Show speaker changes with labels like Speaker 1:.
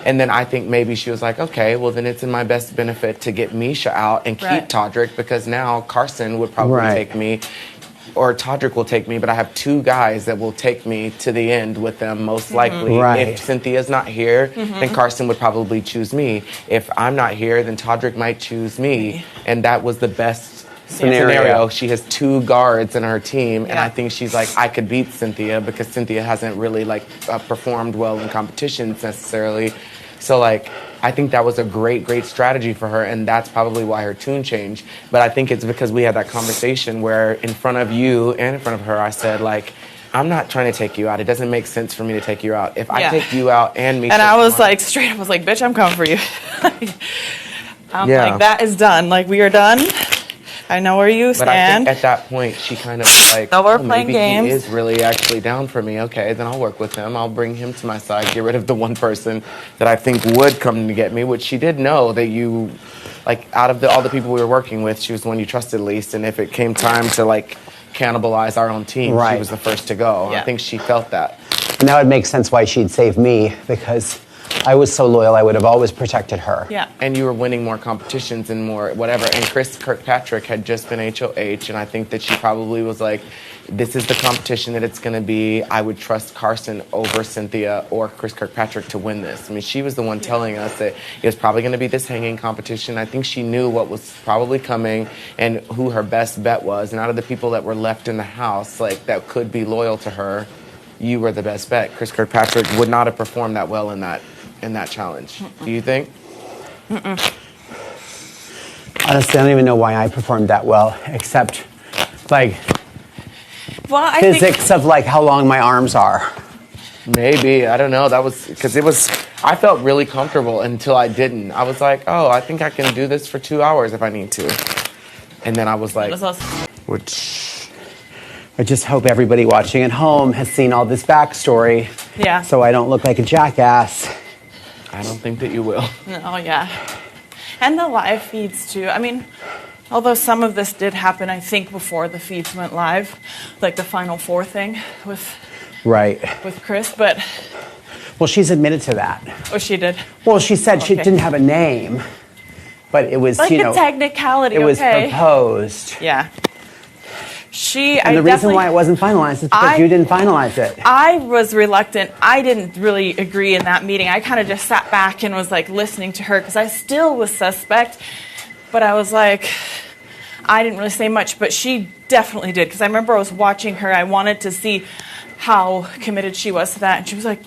Speaker 1: And then I think maybe she was like, okay, well then it's in my best benefit to get Miesha out and keep Todrick, because now Carson would probably take me, or Todrick will take me, but I have 2 guys that will take me to the end with them, most likely. If Cynthia's not here, then Carson would probably choose me. If I'm not here, then Todrick might choose me. And that was the best scenario. She has 2 guards in her team, and I think she's like, I could beat Cynthia, because Cynthia hasn't really performed well in competitions necessarily. So I think that was a great strategy for her, and that's probably why her tune changed. But I think it's because we had that conversation where in front of you and in front of her, I said, I'm not trying to take you out. It doesn't make sense for me to take you out. If I take you out and me...
Speaker 2: And I was straight up, I was like, bitch, I'm coming for you. I'm like, that is done. We are done. I know where you stand.
Speaker 1: But I think at that point, she kind of was like,
Speaker 2: no, we're playing games.
Speaker 1: He is really actually down for me. Okay, then I'll work with him. I'll bring him to my side, get rid of the one person that I think would come to get me, which she did know that you, out of all the people we were working with, she was the one you trusted least. And if it came time to, cannibalize our own team, she was the first to go. I think she felt that.
Speaker 3: And that would make sense why she'd save me, because I was so loyal, I would have always protected her.
Speaker 2: Yeah.
Speaker 1: And you were winning more competitions and more whatever. And Chris Kirkpatrick had just been HOH, and I think that she probably was like, this is the competition that it's going to be. I would trust Carson over Cynthia or Chris Kirkpatrick to win this. I mean, she was the one telling us that it was probably going to be this hanging competition. I think she knew what was probably coming and who her best bet was. And out of the people that were left in the house, that could be loyal to her, you were the best bet. Chris Kirkpatrick would not have performed that well in that challenge. Do you think?
Speaker 3: Honestly, I don't even know why I performed that well, except
Speaker 2: I
Speaker 3: physics of how long my arms are.
Speaker 1: Maybe. I don't know. That was because I felt really comfortable until I didn't. I was like, oh, I think I can do this for 2 hours if I need to. And then I was like, which
Speaker 3: I just hope everybody watching at home has seen all this backstory.
Speaker 2: Yeah.
Speaker 3: So I don't look like a jackass.
Speaker 1: I don't think that you will.
Speaker 2: Oh, yeah. And the live feeds, too. I mean, although some of this did happen, I think, before the feeds went live, the Final Four thing with Chris, but...
Speaker 3: Well, she's admitted to that.
Speaker 2: Oh, she did?
Speaker 3: Well, she said she didn't have a name, but it was,
Speaker 2: a technicality,
Speaker 3: it was proposed.
Speaker 2: Yeah.
Speaker 3: And the reason why it wasn't finalized is because you didn't finalize it.
Speaker 2: I was reluctant. I didn't really agree in that meeting. I kind of just sat back and was listening to her because I still was suspect. But I was I didn't really say much, but she definitely did. Because I remember I was watching her. I wanted to see how committed she was to that. And she was like,